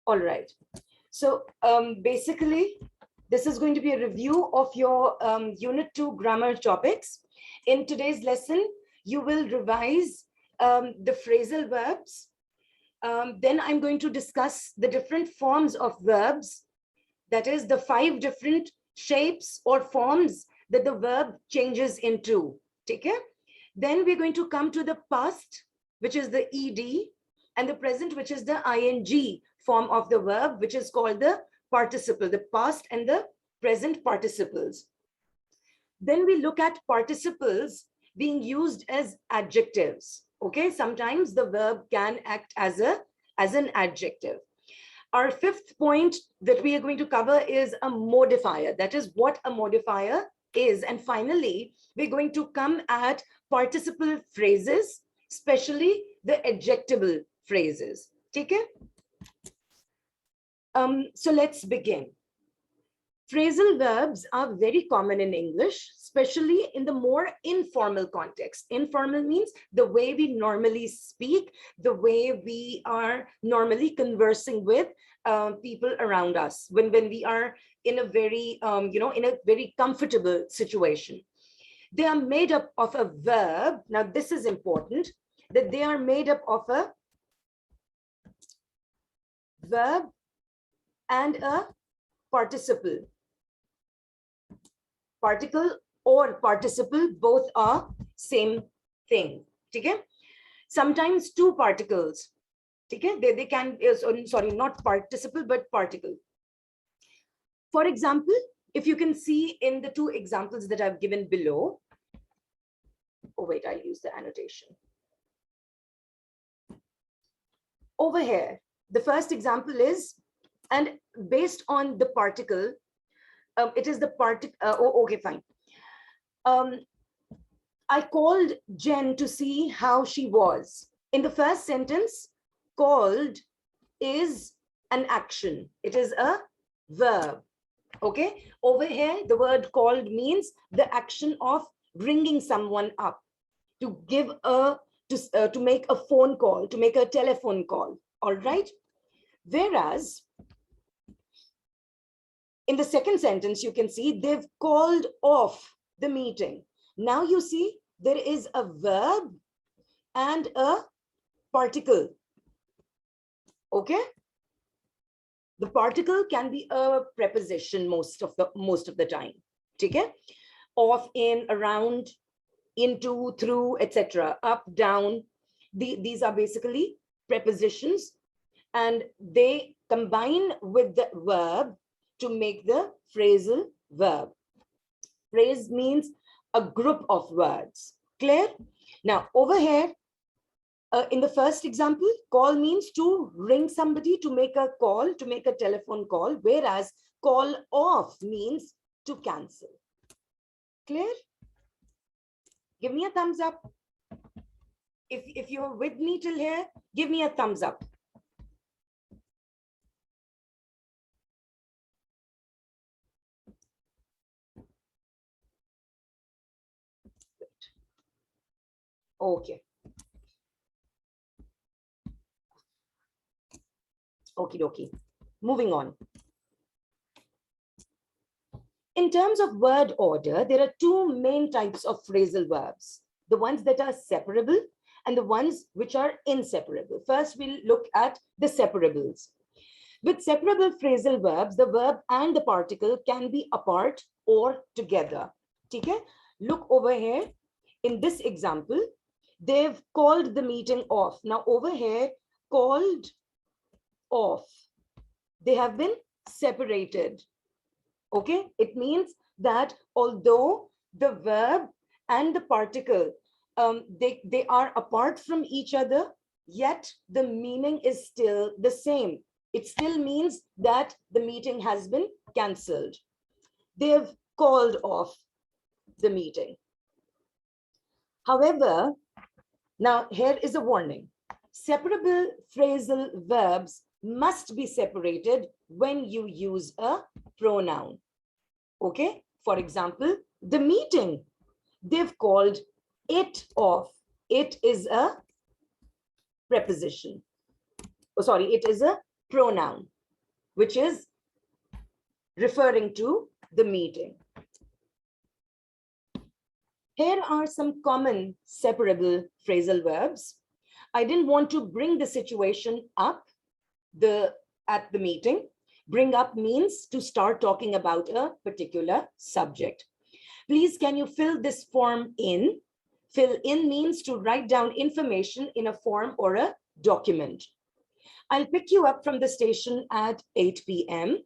All right. So basically, this is going to be a review of your Unit 2 grammar topics. In today's lesson, you will revise the phrasal verbs. Then I'm going to discuss the different forms of verbs. That is the 5 different shapes or forms that the verb changes into. Take care. Then we're going to come to the past, which is the ed, and the present, which is the ing form of the verb, which is called the participle, the past and the present participles. Then we look at participles being used as adjectives. Okay, sometimes the verb can act as an adjective. Our 5th point that we are going to cover is a modifier. That is what a modifier is. And finally, we're going to come at participle phrases, especially the adjectival phrases. Take it? So let's begin. Phrasal verbs are very common in English, especially in the more informal context. Informal means the way we normally speak, the way we are normally conversing with people around us when we are in a very, in a very comfortable situation. They are made up of a verb. Now, this is important, that they are made up of a verb and a participle. Particle or participle, both are same thing. Okay? Sometimes 2 particles. Okay? They can, sorry, not participle, but particle. For example, if you can see in the 2 examples that I've given below. Oh, wait, I'll use the annotation. Over here, the first example is, and based on the particle, it is the particle. Okay, fine. I called Jen to see how she was. In the first sentence, called is an action. It is a verb. Okay. Over here, the word called means the action of ringing someone up, to give a to make a phone call, to make a telephone call. All right. Whereas in the second sentence, you can see they've called off the meeting. Now you see there is a verb and a particle. Okay. The particle can be a preposition most of the time. Okay. Off, in, around, into, through, etc. Up, down. These are basically prepositions, and they combine with the verb to make the phrasal verb. Phrase means a group of words. Clear? Now, over here, in the first example, call means to ring somebody, to make a call, to make a telephone call, whereas call off means to cancel. Clear? Give me a thumbs up. If you're with me till here, give me a thumbs up. Okay. Okie dokie. Moving on. In terms of word order, there are 2 main types of phrasal verbs. The ones that are separable and the ones which are inseparable. First, we'll look at the separables. With separable phrasal verbs, the verb and the particle can be apart or together. Okay? Look over here. In this example, they've called the meeting off. Now over here, called off. They have been separated. Okay? It means that although the verb and the particle, they are apart from each other, yet the meaning is still the same. It still means that the meeting has been cancelled. They've called off the meeting. However, now here is a warning. Separable phrasal verbs must be separated when you use a pronoun. Okay? For example, the meeting. They've called it off. It is a preposition. Oh, sorry, it is a pronoun, which is referring to the meeting. Here are some common separable phrasal verbs. I didn't want to bring the situation up at the meeting. Bring up means to start talking about a particular subject. Please, can you fill this form in? Fill in means to write down information in a form or a document. I'll pick you up from the station at 8 p.m.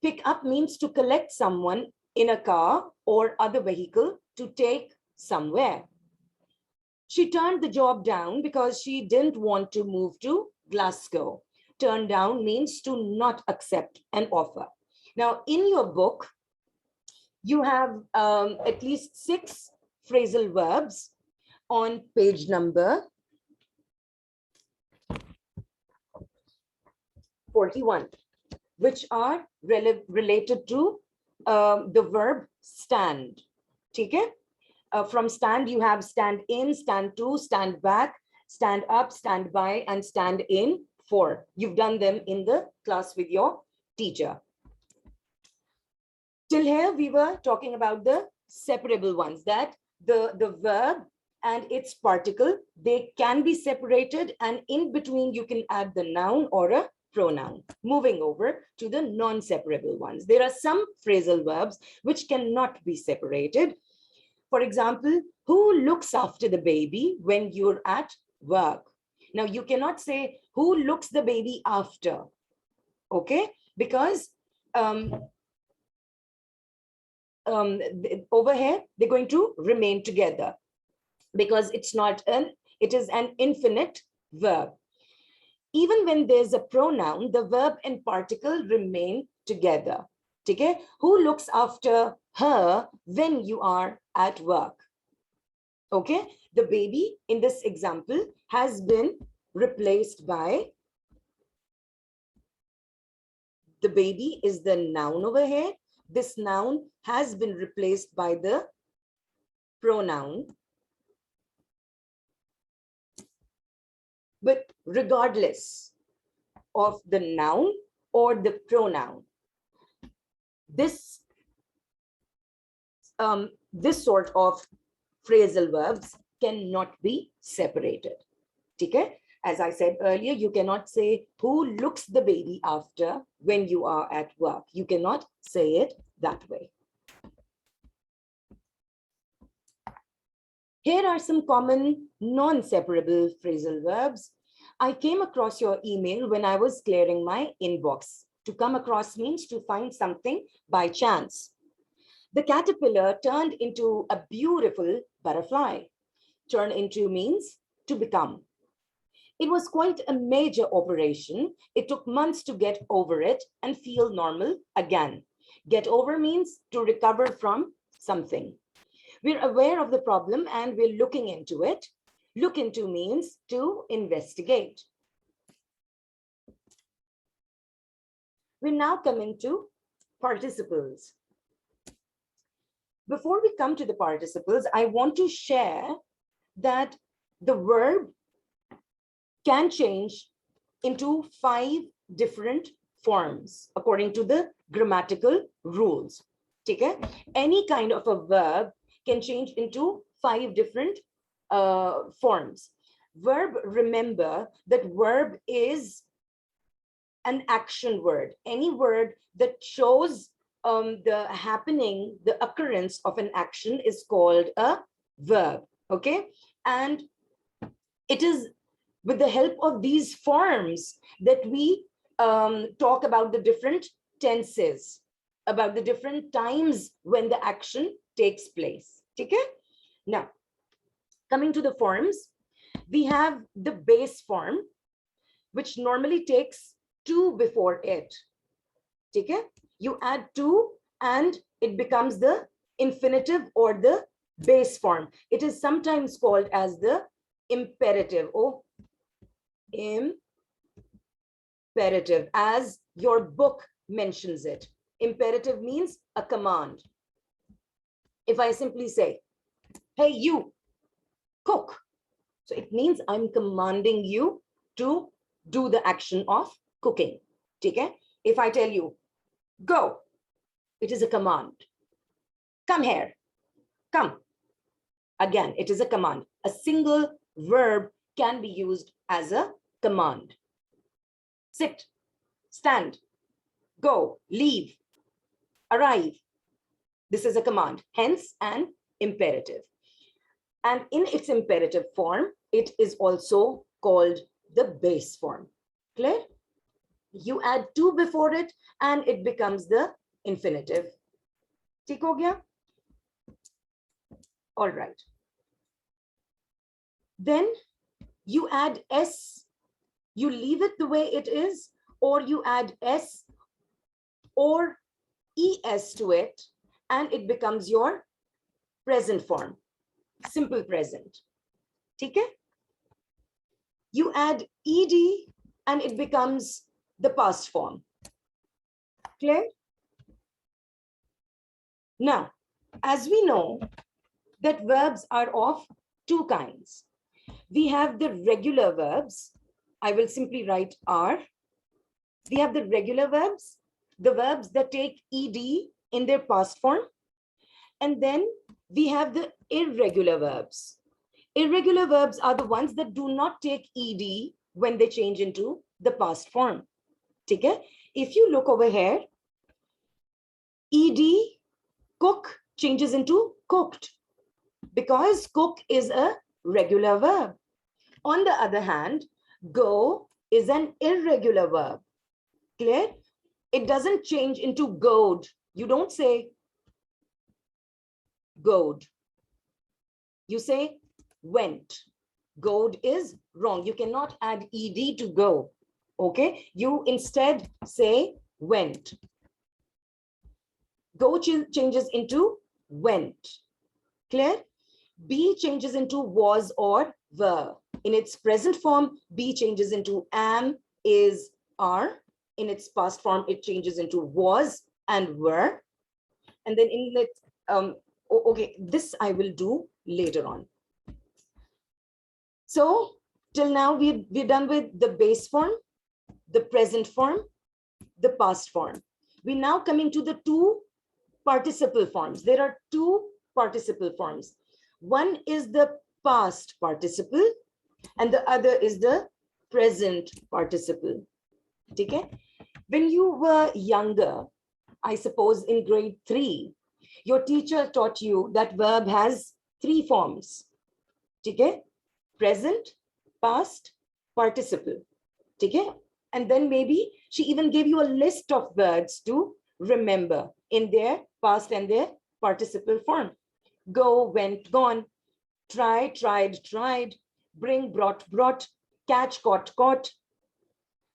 Pick up means to collect someone in a car or other vehicle to take somewhere. She turned the job down because she didn't want to move to Glasgow. Turn down means to not accept an offer. Now, in your book, you have at least 6 phrasal verbs on page number 41, which are related to the verb stand. Okay? From stand, you have stand in, stand to, stand back, stand up, stand by, and stand in for. You've done them in the class with your teacher. Till here, we were talking about the separable ones, that the verb and its particle, they can be separated, and in between you can add the noun or a pronoun. Moving over to the non-separable ones. There are some phrasal verbs which cannot be separated. For example, who looks after the baby when you're at work? Now, you cannot say who looks the baby after, okay? Because over here, they're going to remain together because it is an infinite verb. Even when there's a pronoun, the verb and particle remain together. Okay? Who looks after her when you are at work? Okay? The baby in this example has been replaced by, the baby is the noun over here. This noun has been replaced by the pronoun. But regardless of the noun or the pronoun, this sort of phrasal verbs cannot be separated. Okay? As I said earlier, you cannot say who looks the baby after when you are at work. You cannot say it that way. Here are some common non-separable phrasal verbs. I came across your email when I was clearing my inbox. To come across means to find something by chance. The caterpillar turned into a beautiful butterfly. Turn into means to become. It was quite a major operation. It took months to get over it and feel normal again. Get over means to recover from something. We're aware of the problem and we're looking into it. Look into means to investigate. We're now coming to participles. Before we come to the participles, I want to share that the verb can change into 5 different forms according to the grammatical rules. Okay? Any kind of a verb can change into 5 different forms. Verb, remember that verb is an action word. Any word that shows the happening, the occurrence of an action is called a verb. Okay? And it is with the help of these forms that we talk about the different tenses, about the different times when the action takes place. Okay? Now, coming to the forms, we have the base form, which normally takes to before it. Okay? You add to and it becomes the infinitive or the base form. It is sometimes called as the imperative or imperative, as your book mentions it. Imperative means a command. If I simply say, hey, you, cook. So it means I'm commanding you to do the action of cooking. Okay? If I tell you, go, it is a command. Come here, come. Again, it is a command. A single verb can be used as a command. Sit, stand, go, leave, arrive. This is a command, hence an imperative. And in its imperative form, it is also called the base form. Clear? You add to before it and it becomes the infinitive. ठीक हो गया? All right. Then you add s, you leave it the way it is, or you add s or es to it, and it becomes your present form, simple present. Okay? You add ed and it becomes the past form. Clear? Now, as we know that verbs are of two kinds. We have the regular verbs. I will simply write R. We have the regular verbs, the verbs that take ed in their past form. And then we have the irregular verbs. Irregular verbs are the ones that do not take ed when they change into the past form. Okay? If you look over here, ed, cook, changes into cooked, because cook is a regular verb. On the other hand, go is an irregular verb. Clear? It doesn't change into goed. You don't say goed. You say went. Goed is wrong. You cannot add ed to go. Okay? You instead say went. Go changes into went. Clear? Be changes into was or were. In its present form, be changes into am, is, are. In its past form, it changes into was and were. And then in the, okay, this I will do later on. So till now, we're done with the base form, the present form, the past form. We're now coming to the two participle forms. There are two participle forms. One is the past participle and the other is the present participle. Okay? When you were younger, I suppose in grade 3, your teacher taught you that verb has 3 forms. Okay? Present, past, participle. Okay? And then maybe she even gave you a list of words to remember in their past and their participle form. Go, went, gone, try, tried, tried, bring, brought, brought, catch, caught, caught,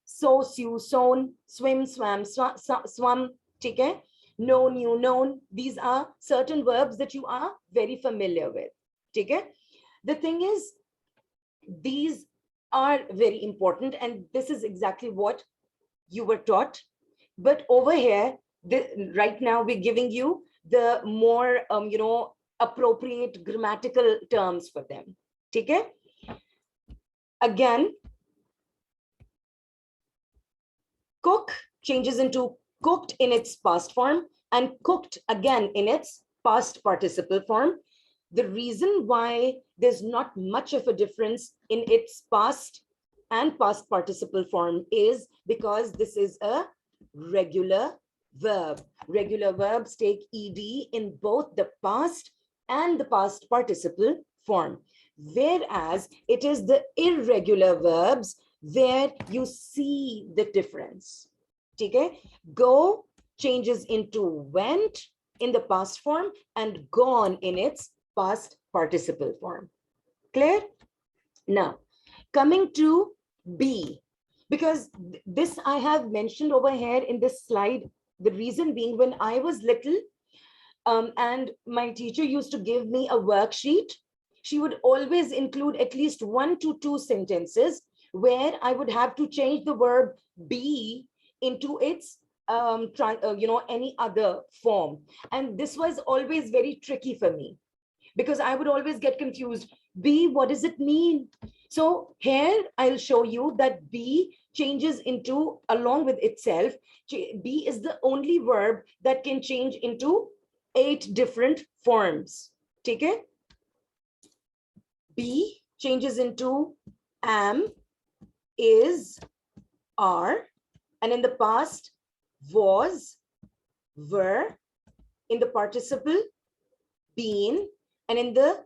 sow, sew, sown, swim, swam, swum, okay? Know, knew, known. These are certain verbs that you are very familiar with. Okay? The thing is, these are very important, and this is exactly what you were taught. But over here, right now, we're giving you the more, appropriate grammatical terms for them. Okay? Again, cook changes into cooked in its past form and cooked again in its past participle form. The reason why there's not much of a difference in its past and past participle form is because this is a regular verb. Regular verbs take ed in both the past and the past participle form, whereas it is the irregular verbs where you see the difference. Okay? Go changes into went in the past form and gone in its past participle form. Clear? Now, coming to be, because this I have mentioned over here in this slide, the reason being when I was little and my teacher used to give me a worksheet, she would always include at least 1 to 2 sentences where I would have to change the verb be into its any other form. And this was always very tricky for me because I would always get confused. Be, what does it mean? So here I'll show you that be changes into along with itself. Be is the only verb that can change into 8 different forms. Take it. Be changes into am, is, are, and in the past was, were, in the participle been, and in the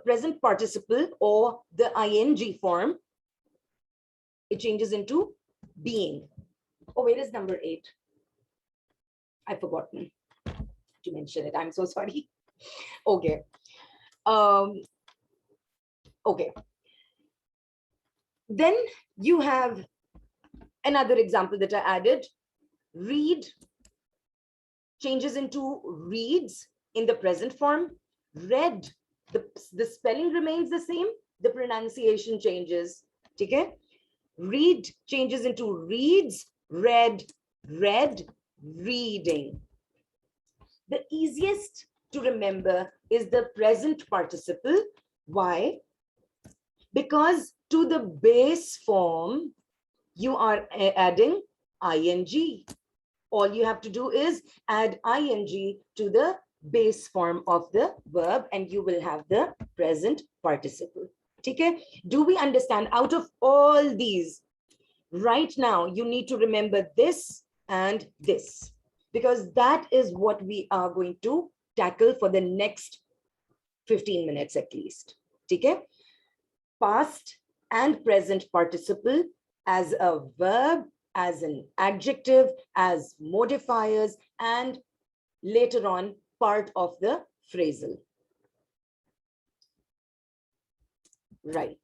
present participle or the ing form, it changes into being. Oh, where is number 8? I've forgotten to mention it. I'm so sorry. Okay. Okay. Then you have another example that I added. Read changes into reads in the present form. Read, the spelling remains the same, the pronunciation changes. Okay? Read changes into reads, read, read, reading. The easiest to remember is the present participle. Why? Because to the base form, you are adding ing. All you have to do is add ing to the base form of the verb and you will have the present participle. Okay? Do we understand? Out of all these, right now, you need to remember this and this, because that is what we are going to tackle for the next 15 minutes at least. Okay? Past and present participle as a verb, as an adjective, as modifiers, and later on part of the phrasal. Right.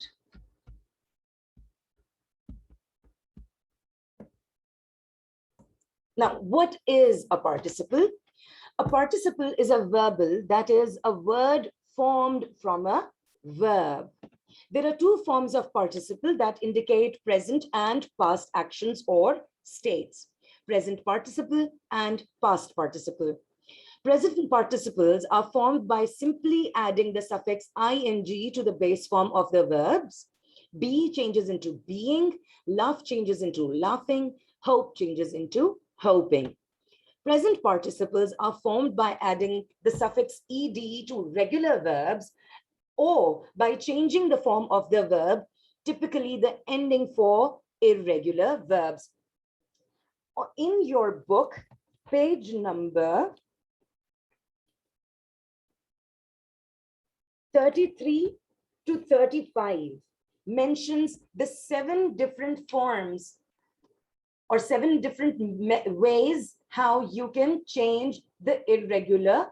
Now, what is a participle? A participle is a verbal, that is a word formed from a verb. There are 2 forms of participle that indicate present and past actions or states: present participle and past participle. Present participles are formed by simply adding the suffix ing to the base form of the verbs. Be changes into being, laugh changes into laughing, hope changes into hoping. Present participles are formed by adding the suffix ed to regular verbs or by changing the form of the verb, typically the ending for irregular verbs. In your book, page number 33 to 35 mentions the 7 different forms or 7 different ways how you can change the irregular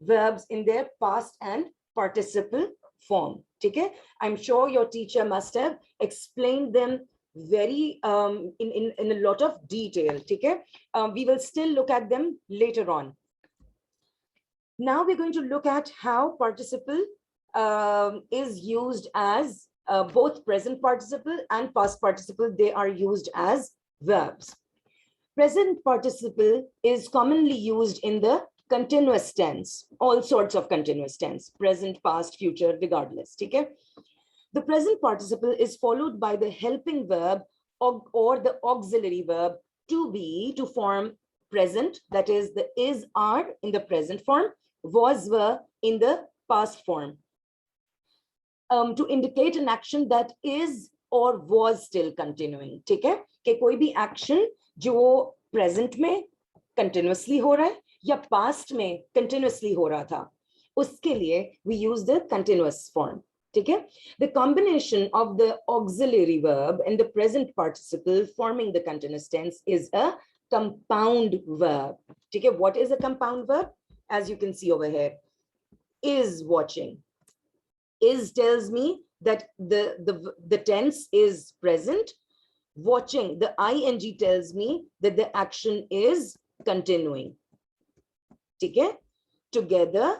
verbs in their past and participle form. Okay? I'm sure your teacher must have explained them very in a lot of detail. Okay? We will still look at them later on. Now we're going to look at how participle is used as both present participle and past participle. They are used as verbs. Present participle is commonly used in the continuous tense, all sorts of continuous tense, present, past, future, regardless. Okay? The present participle is followed by the helping verb or the auxiliary verb to be to form present, that is the is, are in the present form, was, were in the past form, to indicate an action that is or was still continuing. ठीक है? कि कोई भी action जो present में continuously हो रहा है या past में continuously हो रहा था, उसके लिए we use the continuous form. ठीक है? The combination of the auxiliary verb and the present participle forming the continuous tense is a compound verb. ठीक है? What is a compound verb? As you can see over here, is watching. Is tells me that the tense is present. Watching, the ing tells me that the action is continuing. Okay? Together,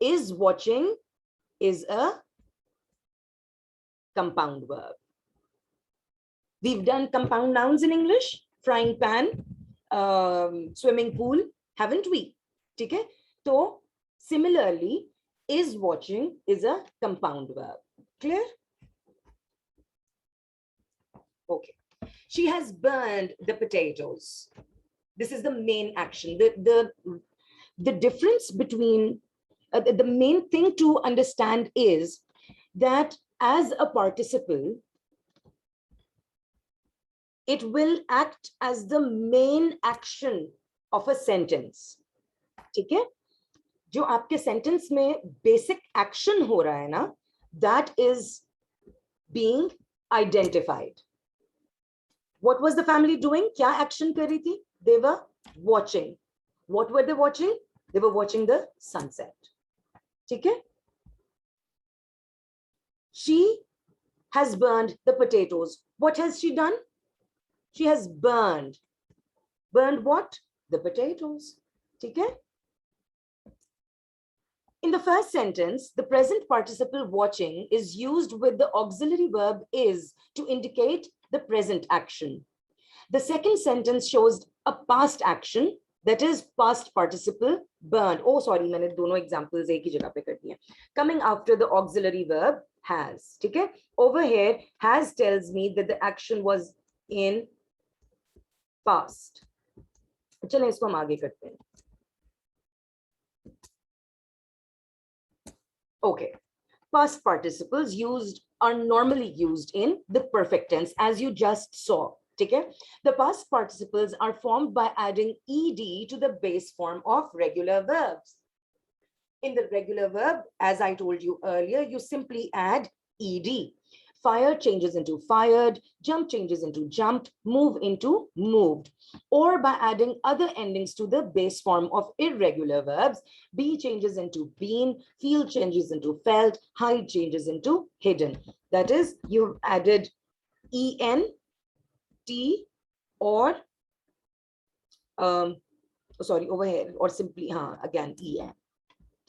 is watching is a compound verb. We've done compound nouns in English, frying pan, swimming pool, haven't we? Okay? So similarly, is watching is a compound verb. Clear? Okay. She has burned the potatoes. This is the main action. The difference between the main thing to understand is that as a participle, it will act as the main action of a sentence. ठीक है? जो आपके sentence में basic action हो रहा है ना, that is being identified. What was the family doing? क्या action कर रही थी? They were watching. What were they watching? They were watching the sunset. ठीक है? She has burned the potatoes. What has she done? She has burned. Burned what? The potatoes. ठीक है? In the first sentence, the present participle watching is used with the auxiliary verb is to indicate the present action. The second sentence shows a past action, that is past participle burned. Oh, sorry, मैंने दोनों examples एक ही जगह पे कर दिए. Coming after the auxiliary verb has. ठीक है? Over here, has tells me that the action was in past. चलें इसको हम आगे करते हैं. Okay, past participles are normally used in the perfect tense, as you just saw. Okay, the past participles are formed by adding ed to the base form of regular verbs. In the regular verb, as I told you earlier, you simply add ed. Fire changes into fired, jump changes into jumped, move into moved. Or by adding other endings to the base form of irregular verbs, be changes into been, feel changes into felt, hide changes into hidden. That is, you've added en, t, or, sorry, over here, or simply, again, en.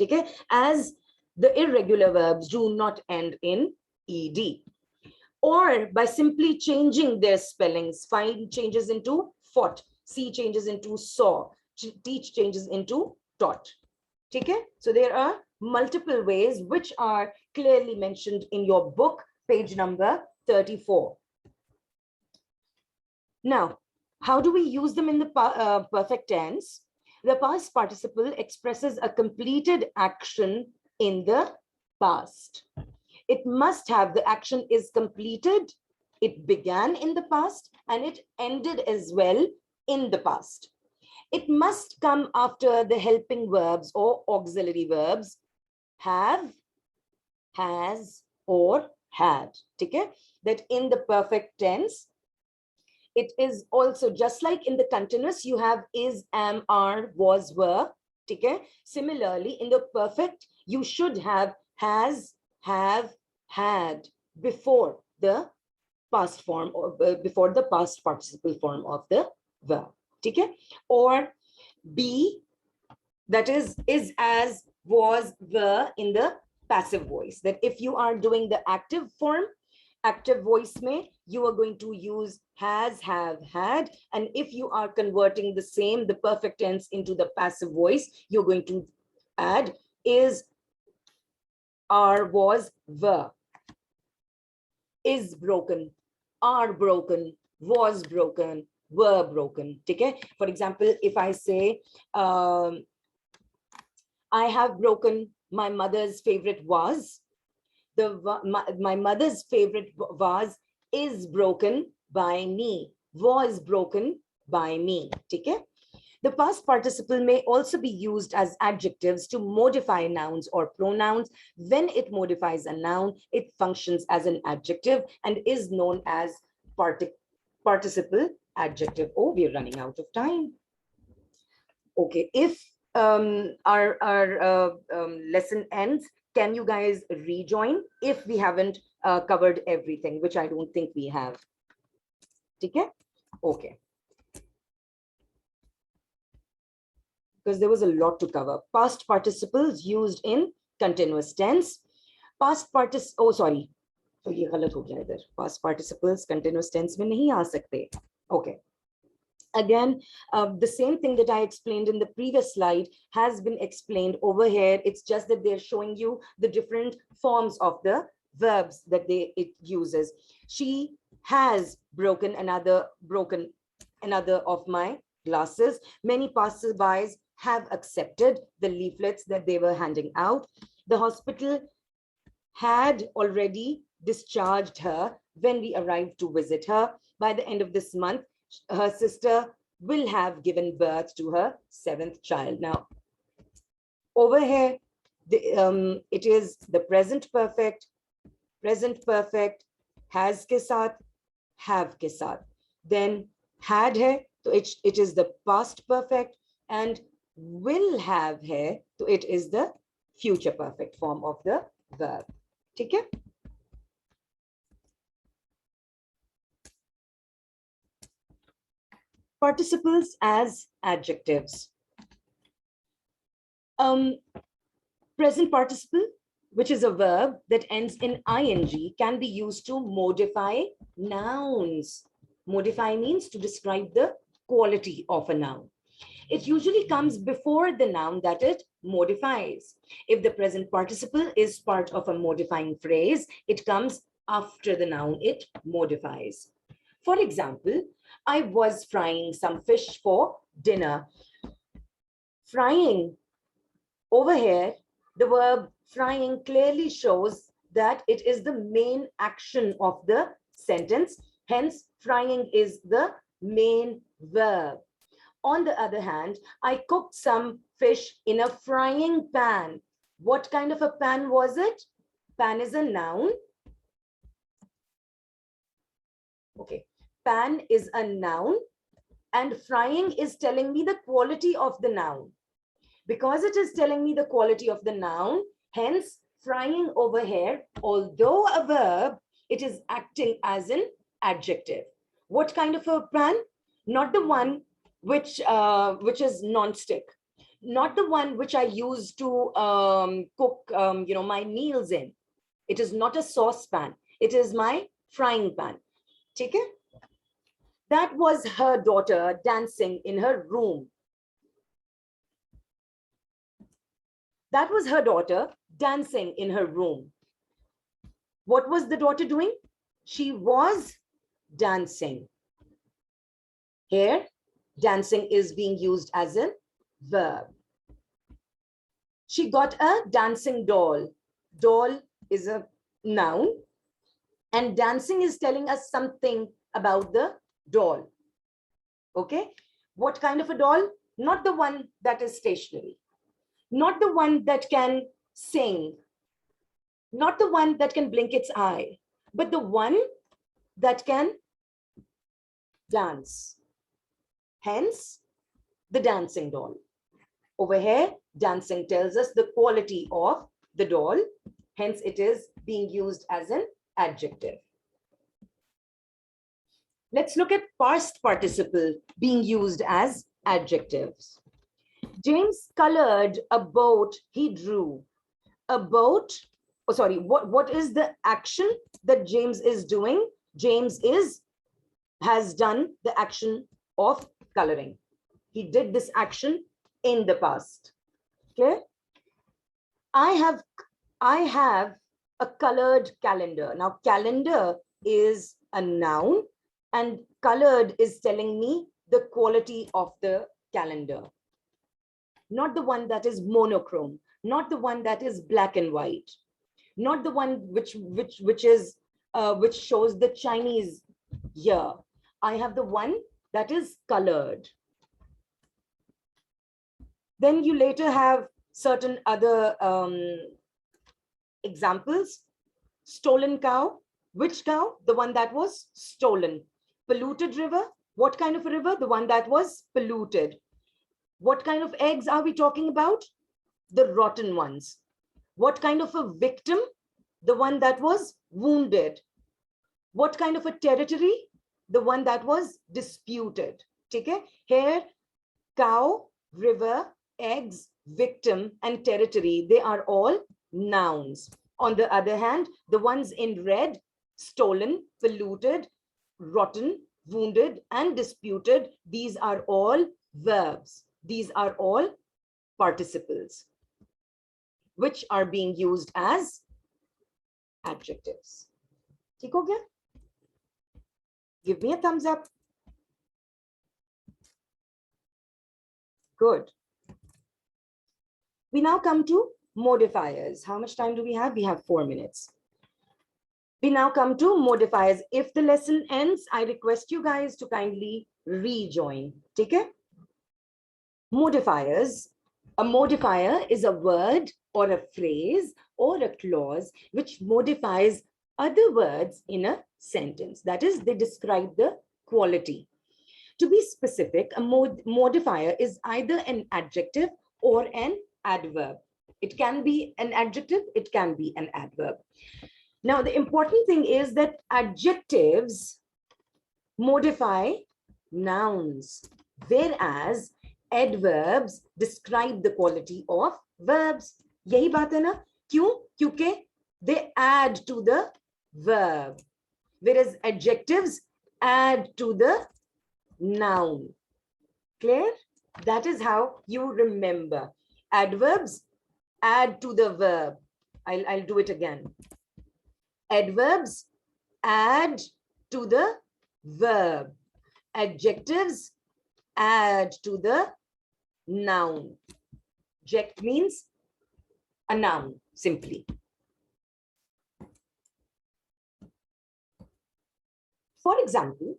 Okay? As the irregular verbs do not end in ed. Or by simply changing their spellings, find changes into fought, see changes into saw, teach changes into taught. Okay? So there are multiple ways which are clearly mentioned in your book, page number 34. Now, how do we use them in the perfect tense? The past participle expresses a completed action in the past. It must have the action is completed, it began in the past, and it ended as well in the past. It must come after the helping verbs or auxiliary verbs have, has, or had. Okay? That in the perfect tense, it is also just like in the continuous, you have is, am, are, was, were. Okay? Similarly, in the perfect, you should have has, have, had before the past form or before the past participle form of the verb. Okay? Or be, that is, as, was, were in the passive voice. That if you are doing the active form, active voice mein, you are going to use has, have, had. And if you are converting the same, the perfect tense into the passive voice, you're going to add is, are, was, were. Is broken, are broken, was broken, were broken. Okay? For example, if I say, I have broken my mother's favorite vase, my mother's favorite vase is broken by me, was broken by me. Okay? The past participle may also be used as adjectives to modify nouns or pronouns. When it modifies a noun, it functions as an adjective and is known as participle adjective. Oh, we're running out of time. Okay, if our lesson ends, can you guys rejoin if we haven't covered everything, which I don't think we have. Okay? Okay. Because there was a lot to cover. Past participles used in continuous tense. Past participles, oh sorry, तो ये गलत हो गया इधर. Past participles continuous tense में नहीं आ सकते. Okay. Again, the same thing that I explained in the previous slide has been explained over here. It's just that they're showing you the different forms of the verbs that it uses. She has broken another of my glasses. Many passersby have accepted the leaflets that they were handing out. The hospital had already discharged her when we arrived to visit her. By the end of this month, her sister will have given birth to her 7th child. Now, over here, it is the present perfect, has ke saath, have ke saath. Then had hai, so it is the past perfect, and will have hai, so it is the future perfect form of the verb. Okay? Participles as adjectives. Present participle, which is a verb that ends in ing, can be used to modify nouns. Modify means to describe the quality of a noun. It usually comes before the noun that it modifies. If the present participle is part of a modifying phrase, it comes after the noun it modifies. For example, I was frying some fish for dinner. Frying, over here, the verb frying clearly shows that it is the main action of the sentence. Hence, frying is the main verb. On the other hand, I cooked some fish in a frying pan. What kind of a pan was it? Pan is a noun. Okay, pan is a noun, and frying is telling me the quality of the noun. Because it is telling me the quality of the noun, hence frying over here, although a verb, it is acting as an adjective. What kind of a pan? Not the one which is non-stick, not the one which I use to cook my meals in. It is not a saucepan. It is my frying pan. Okay? That was her daughter dancing in her room. That was her daughter dancing in her room. What was the daughter doing? She was dancing. Here, dancing is being used as a verb. She got a dancing doll. Doll is a noun, and dancing is telling us something about the doll. Okay? What kind of a doll? Not the one that is stationary. Not the one that can sing, not the one that can blink its eye, but the one that can dance. Hence, the dancing doll. Over here, dancing tells us the quality of the doll. Hence, it is being used as an adjective. Let's look at past participle being used as adjectives. James colored a boat he drew. A boat, what is the action that James is doing? James has done the action of coloring. He did this action in the past. Okay? I have a colored calendar. Now, calendar is a noun, and colored is telling me the quality of the calendar. Not the one that is monochrome, not the one that is black and white, not the one which shows the Chinese year. I have the one that is colored. Then you later have certain other examples. Stolen cow. Which cow? The one that was stolen. Polluted river. What kind of a river? The one that was polluted. What kind of eggs are we talking about? The rotten ones. What kind of a victim? The one that was wounded. What kind of a territory? The one that was disputed. Okay? Here, cow, river, eggs, victim, and territory, they are all nouns. On the other hand, the ones in red, stolen, polluted, rotten, wounded, and disputed, these are all verbs. These are all participles, which are being used as adjectives. ठीक हो गया? Give me a thumbs up. Good. We now come to modifiers. How much time do we have? We have 4 minutes. We now come to modifiers. If the lesson ends, I request you guys to kindly rejoin. Take it? Modifiers. A modifier is a word or a phrase or a clause which modifies other words in a sentence. That is, they describe the quality. To be specific, a modifier is either an adjective or an adverb. It can be an adjective, it can be an adverb. Now, the important thing is that adjectives modify nouns, whereas adverbs describe the quality of verbs. Yahi baat hai na? Kyun? Kyunke they add to the verb, whereas adjectives add to the noun. Clear? That is how you remember. Adverbs add to the verb. I'll do it again. Adverbs add to the verb. Adjectives add to the noun. Adject means a noun, simply. For example,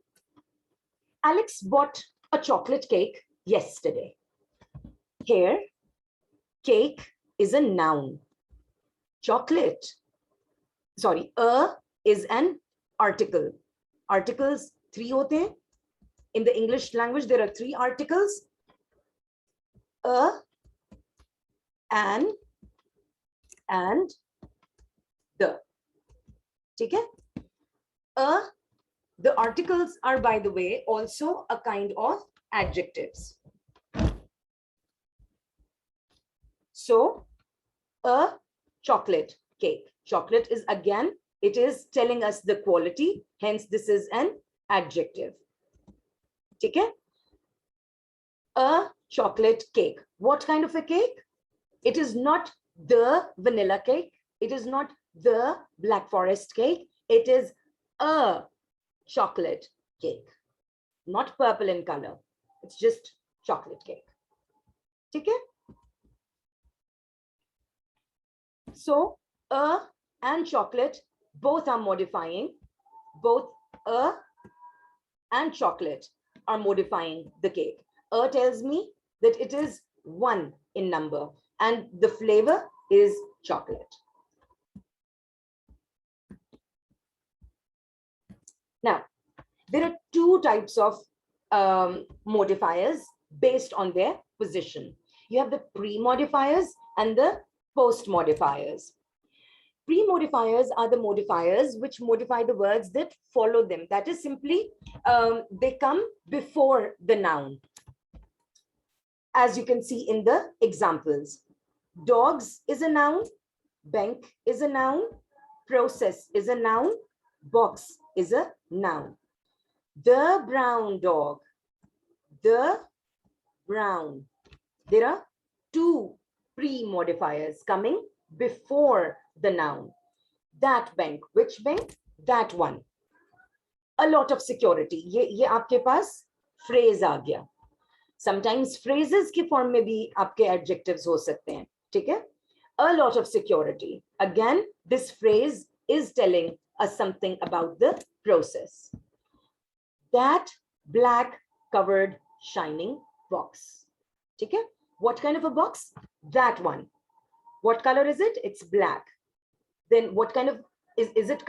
Alex bought a chocolate cake yesterday. Here, cake is a noun. Chocolate, sorry, a is an article. Articles 3 hote hain. In the English language, there are 3 articles. A, an, and the. Okay? The articles are, by the way, also a kind of adjectives. So, a chocolate cake. Chocolate is, again, it is telling us the quality. Hence, this is an adjective. Okay? A chocolate cake. What kind of a cake? It is not the vanilla cake. It is not the Black Forest cake. It is a chocolate cake. Not purple in color. It's just chocolate cake. Okay? So, a and chocolate both are modifying. Both a and chocolate are modifying the cake. A tells me that it is 1 in number and the flavor is chocolate. Now, there are 2 types of modifiers based on their position. You have the pre-modifiers and the post-modifiers. Pre-modifiers are the modifiers which modify the words that follow them. That is simply, they come before the noun. As you can see in the examples. Dogs is a noun, bank is a noun, process is a noun, box is a noun. The brown dog, the brown. There are 2 pre-modifiers coming before the noun. That bank, which bank? That one. A lot of security. ये आपके पास phrase आ गया. Sometimes phrases के form में भी आपके adjectives हो सकते हैं. ठीक है? A lot of security. Again, this phrase is telling us something about the process. That black covered shining box. ठीक है? What kind of a box? That one. What color is it? It's black. Then what kind of, is it